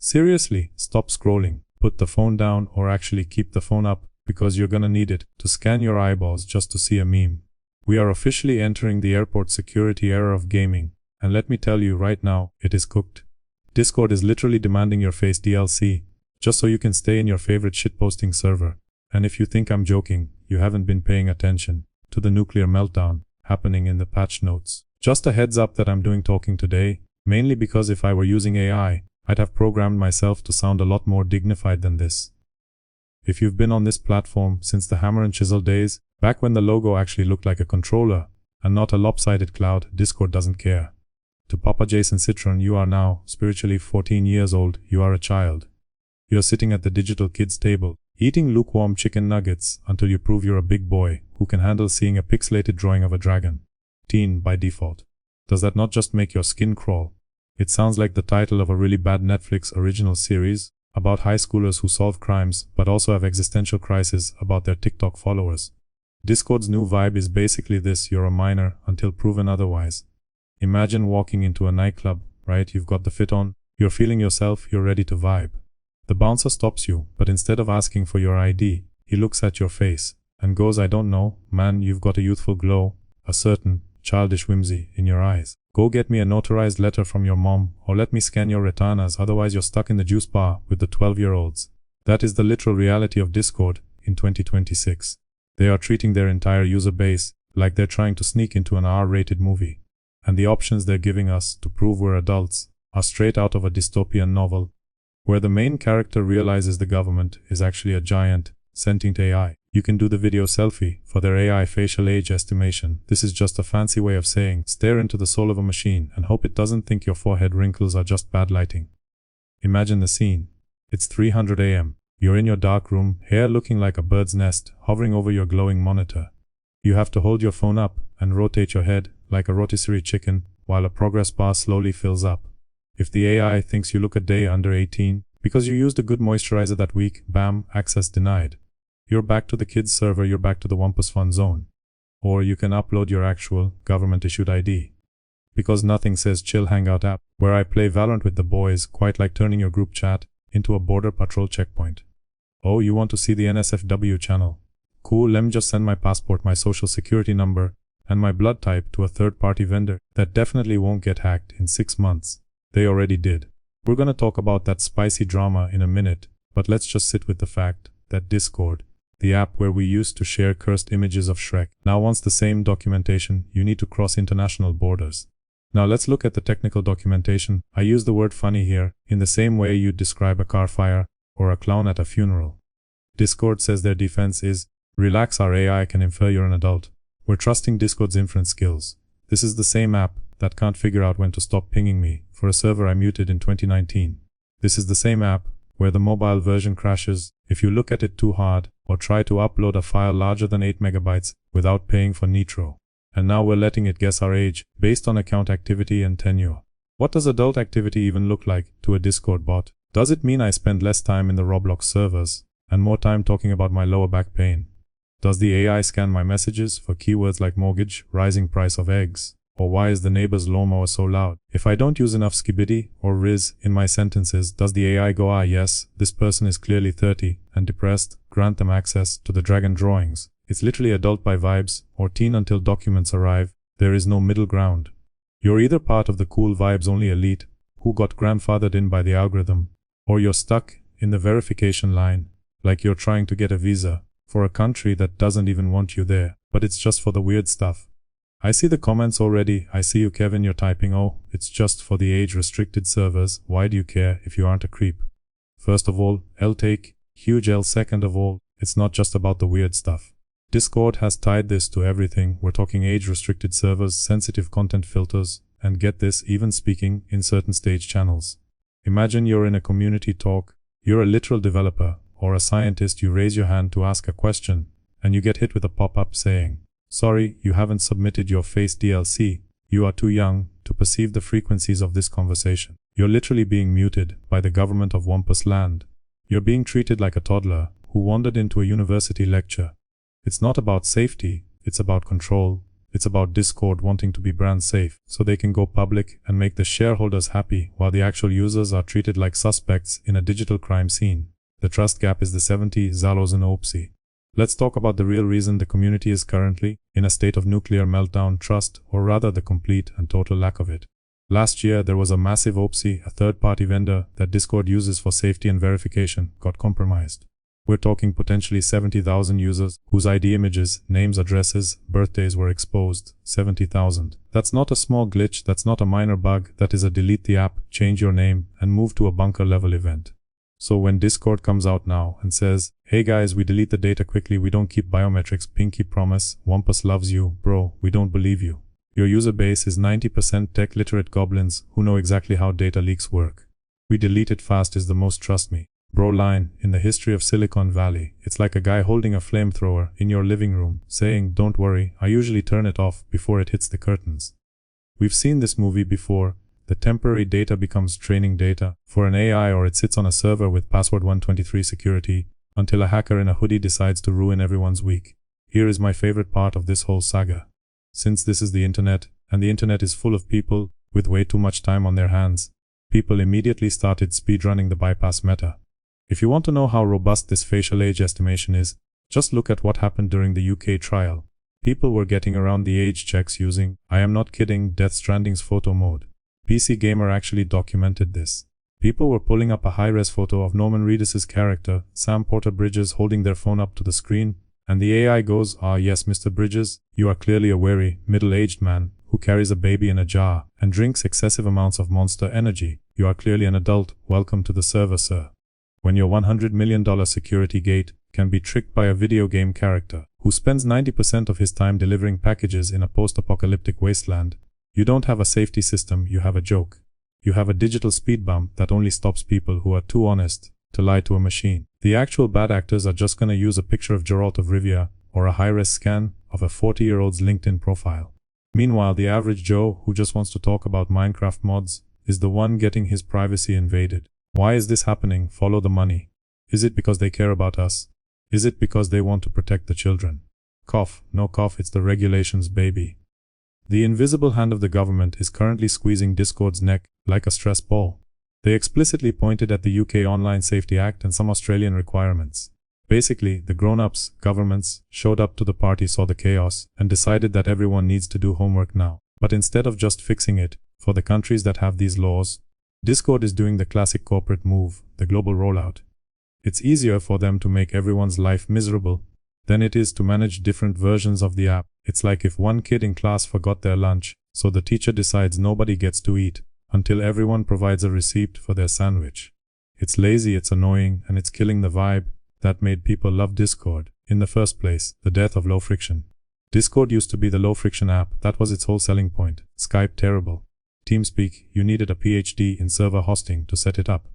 Seriously, stop scrolling, put the phone down or actually keep the phone up, because you're gonna need it to scan your eyeballs just to see a meme. We are officially entering the airport security era of gaming, and let me tell you right now, it is cooked. Discord is literally demanding your face DLC, just so you can stay in your favorite shitposting server. And if you think I'm joking, you haven't been paying attention to the nuclear meltdown happening in the patch notes. Just a heads up that I'm doing talking today, mainly because if I were using AI, I'd have programmed myself to sound a lot more dignified than this. If you've been on this platform since the hammer and chisel days, back when the logo actually looked like a controller and not a lopsided cloud, Discord doesn't care. To Papa Jason Citron, you are now, spiritually 14 years old, you are a child. You're sitting at the digital kids table, eating lukewarm chicken nuggets until you prove you're a big boy who can handle seeing a pixelated drawing of a dragon. Teen by default. Does that not just make your skin crawl? It sounds like the title of a really bad Netflix original series about high schoolers who solve crimes but also have existential crises about their TikTok followers. Discord's new vibe is basically this: you're a minor until proven otherwise. Imagine walking into a nightclub, right? You've got the fit on, you're feeling yourself, you're ready to vibe. The bouncer stops you, but instead of asking for your ID, he looks at your face and goes, "I don't know, man, you've got a youthful glow, a certain childish whimsy in your eyes. Go get me a notarized letter from your mom, or let me scan your retinas, otherwise you're stuck in the juice bar with the 12-year-olds. That is the literal reality of Discord in 2026. They are treating their entire user base like they're trying to sneak into an R-rated movie. And the options they're giving us to prove we're adults are straight out of a dystopian novel, where the main character realizes the government is actually a giant, sentient AI. You can do the video selfie for their AI facial age estimation. This is just a fancy way of saying, stare into the soul of a machine and hope it doesn't think your forehead wrinkles are just bad lighting. Imagine the scene. It's 300 AM. You're in your dark room, hair looking like a bird's nest, hovering over your glowing monitor. You have to hold your phone up and rotate your head like a rotisserie chicken while a progress bar slowly fills up. If the AI thinks you look a day under 18 because you used a good moisturizer that week, bam, access denied. You're back to the kids server, you're back to the Wampus Fun Zone. Or you can upload your actual government-issued ID. Because nothing says chill hangout app, where I play Valorant with the boys, quite like turning your group chat into a border patrol checkpoint. Oh, you want to see the NSFW channel? Cool, let me just send my passport, my social security number, and my blood type to a third-party vendor that definitely won't get hacked in 6 months. They already did. We're gonna talk about that spicy drama in a minute, but let's just sit with the fact that Discord, the app where we used to share cursed images of Shrek, now wants the same documentation. You need to cross international borders. Now let's look at the technical documentation. I use the word funny here, in the same way you'd describe a car fire or a clown at a funeral. Discord says their defense is, relax, our AI can infer you're an adult. We're trusting Discord's inference skills. This is the same app that can't figure out when to stop pinging me for a server I muted in 2019. This is the same app where the mobile version crashes if you look at it too hard or try to upload a file larger than 8 megabytes without paying for Nitro. And now we're letting it guess our age based on account activity and tenure. What does adult activity even look like to a Discord bot? Does it mean I spend less time in the Roblox servers and more time talking about my lower back pain? Does the AI scan my messages for keywords like mortgage, rising price of eggs, or why is the neighbor's lawnmower so loud? If I don't use enough skibidi or riz in my sentences, does the AI go, ah yes, this person is clearly 30 and depressed, grant them access to the dragon drawings? It's literally adult by vibes or teen until documents arrive. There is no middle ground. You're either part of the cool vibes only elite who got grandfathered in by the algorithm, or you're stuck in the verification line like you're trying to get a visa for a country that doesn't even want you there, but it's just for the weird stuff. I see the comments already. I see you, Kevin, you're typing, oh, it's just for the age-restricted servers. Why do you care if you aren't a creep? First of all, L take, huge L. Second of all, it's not just about the weird stuff. Discord has tied this to everything. We're talking age-restricted servers, sensitive content filters, and get this, even speaking in certain stage channels. Imagine you're in a community talk, you're a literal developer or a scientist, you raise your hand to ask a question, and you get hit with a pop-up saying, sorry, you haven't submitted your face DLC. You are too young to perceive the frequencies of this conversation. You're literally being muted by the government of Wampus Land. You're being treated like a toddler who wandered into a university lecture. It's not about safety, it's about control. It's about Discord wanting to be brand safe, so they can go public and make the shareholders happy while the actual users are treated like suspects in a digital crime scene. The trust gap is the 70 Zalos and OPSI. Let's talk about the real reason the community is currently in a state of nuclear meltdown: trust, or rather the complete and total lack of it. Last year, there was a massive OPSI, a third-party vendor that Discord uses for safety and verification, got compromised. We're talking potentially 70,000 users whose ID images, names, addresses, birthdays were exposed. 70,000. That's not a small glitch, that's not a minor bug, that is a delete the app, change your name, and move to a bunker level event. So when Discord comes out now and says, hey guys, we delete the data quickly, we don't keep biometrics, pinky promise, Wampus loves you, bro, we don't believe you. Your user base is 90% tech-literate goblins who know exactly how data leaks work. We delete it fast is the most trust me, bro line in the history of Silicon Valley. It's like a guy holding a flamethrower in your living room, saying, don't worry, I usually turn it off before it hits the curtains. We've seen this movie before. The temporary data becomes training data for an AI, or it sits on a server with password 123 security until a hacker in a hoodie decides to ruin everyone's week. Here is my favorite part of this whole saga. Since this is the internet, and the internet is full of people with way too much time on their hands, people immediately started speedrunning the bypass meta. If you want to know how robust this facial age estimation is, just look at what happened during the UK trial. People were getting around the age checks using, I am not kidding, Death Stranding's photo mode. PC Gamer actually documented this. People were pulling up a high-res photo of Norman Reedus's character, Sam Porter Bridges, holding their phone up to the screen, and the AI goes, ah yes, Mr. Bridges, you are clearly a wary, middle-aged man who carries a baby in a jar and drinks excessive amounts of Monster Energy. You are clearly an adult. Welcome to the server, sir. When your $100 million security gate can be tricked by a video game character who spends 90% of his time delivering packages in a post-apocalyptic wasteland, you don't have a safety system, you have a joke. You have a digital speed bump that only stops people who are too honest to lie to a machine. The actual bad actors are just gonna use a picture of Geralt of Rivia or a high-res scan of a 40-year-old's LinkedIn profile. Meanwhile, the average Joe who just wants to talk about Minecraft mods is the one getting his privacy invaded. Why is this happening? Follow the money. Is it because they care about us? Is it because they want to protect the children? Cough, no cough, it's the regulations, baby. The invisible hand of the government is currently squeezing Discord's neck like a stress ball. They explicitly pointed at the UK Online Safety Act and some Australian requirements. Basically, the grown-ups, governments, showed up to the party, saw the chaos, and decided that everyone needs to do homework now. But instead of just fixing it, for the countries that have these laws, Discord is doing the classic corporate move, the global rollout. It's easier for them to make everyone's life miserable than it is to manage different versions of the app. It's like if one kid in class forgot their lunch, so the teacher decides nobody gets to eat until everyone provides a receipt for their sandwich. It's lazy, it's annoying, and it's killing the vibe that made people love Discord in the first place, the death of low friction. Discord used to be the low friction app, that was its whole selling point. Skype, terrible. TeamSpeak, you needed a PhD in server hosting to set it up.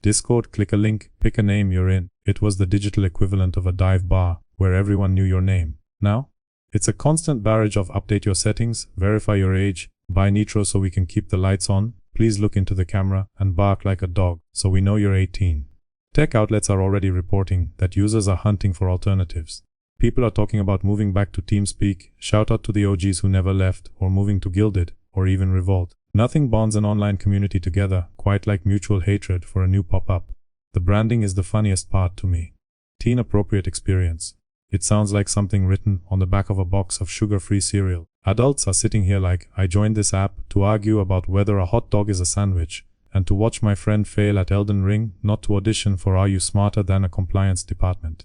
Discord, click a link, pick a name, you're in. It was the digital equivalent of a dive bar where everyone knew your name. Now, it's a constant barrage of update your settings, verify your age, buy Nitro so we can keep the lights on, please look into the camera, and bark like a dog so we know you're 18. Tech outlets are already reporting that users are hunting for alternatives. People are talking about moving back to TeamSpeak, shout out to the OGs who never left, or moving to Guilded, or even Revolt. Nothing bonds an online community together quite like mutual hatred for a new pop-up. The branding is the funniest part to me. Teen-appropriate experience. It sounds like something written on the back of a box of sugar-free cereal. Adults are sitting here like, I joined this app to argue about whether a hot dog is a sandwich, and to watch my friend fail at Elden Ring, not to audition for Are You Smarter Than a Compliance Department.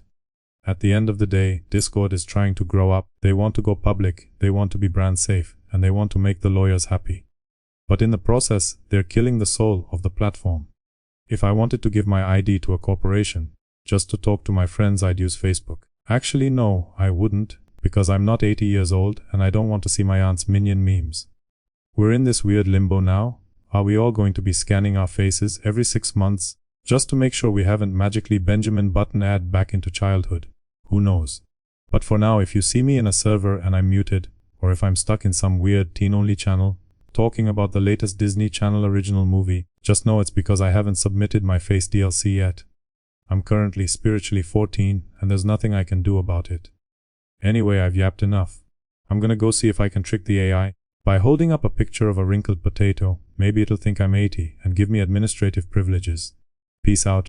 At the end of the day, Discord is trying to grow up, they want to go public, they want to be brand safe, and they want to make the lawyers happy. But in the process, they're killing the soul of the platform. If I wanted to give my ID to a corporation, just to talk to my friends, I'd use Facebook. Actually, no, I wouldn't, because I'm not 80 years old and I don't want to see my aunt's minion memes. We're in this weird limbo now. Are we all going to be scanning our faces every 6 months, just to make sure we haven't magically Benjamin Button-ad back into childhood? Who knows? But for now, if you see me in a server and I'm muted, or if I'm stuck in some weird teen-only channel, talking about the latest Disney Channel original movie, just know it's because I haven't submitted my face DLC yet. I'm currently spiritually 14, and there's nothing I can do about it. Anyway, I've yapped enough. I'm gonna go see if I can trick the AI. By holding up a picture of a wrinkled potato, maybe it'll think I'm 80 and give me administrative privileges. Peace out.